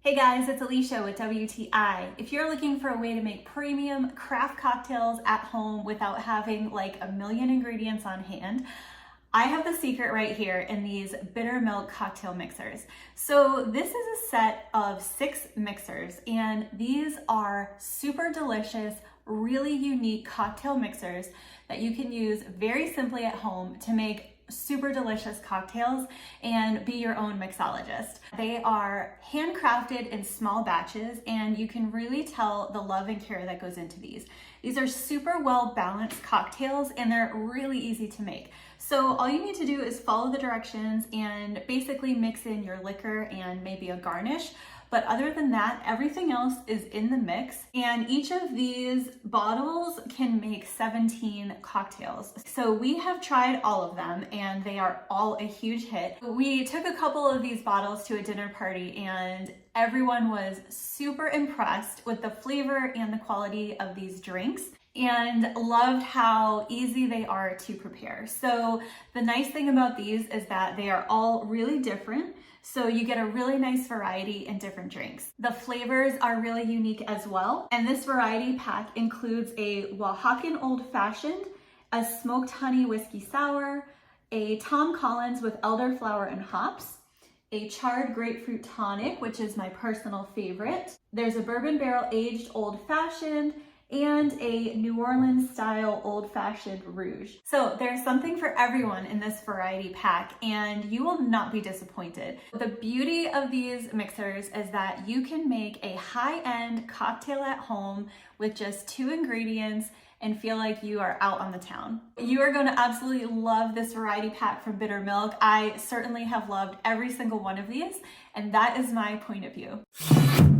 Hey guys, it's Alicia with WTI. If you're looking for a way to make premium craft cocktails at home without having like a million ingredients on hand, I have the secret right here in these Bittermilk cocktail mixers. So this is a set of 6 mixers, and these are super delicious, really unique cocktail mixers that you can use very simply at home to make super delicious cocktails and be your own mixologist. They are handcrafted in small batches, and you can really tell the love and care that goes into these. These are super well balanced cocktails, and they're really easy to make. So all you need to do is follow the directions and basically mix in your liquor and maybe a garnish. But other than that, everything else is in the mix, and each of these bottles can make 17 cocktails. So we have tried all of them, and they are all a huge hit. We took a couple of these bottles to a dinner party, and everyone was super impressed with the flavor and the quality of these drinks, and loved how easy they are to prepare. So the nice thing about these is that they are all really different, so you get a really nice variety in different drinks. The flavors are really unique as well, and this variety pack includes a Oaxacan Old Fashioned, a smoked honey whiskey sour, a Tom Collins with Elderflower and hops, a Charred Grapefruit Tonic, which is my personal favorite. There's a Bourbon barrel aged Old Fashioned, and a New Orleans style Old Fashioned Rouge. So there's something for everyone in this variety pack, and you will not be disappointed. The beauty of these mixers is that you can make a high-end cocktail at home with just 2 ingredients and feel like you are out on the town. You are going to absolutely love this variety pack from Bittermilk. I certainly have loved every single one of these, and that is my point of view.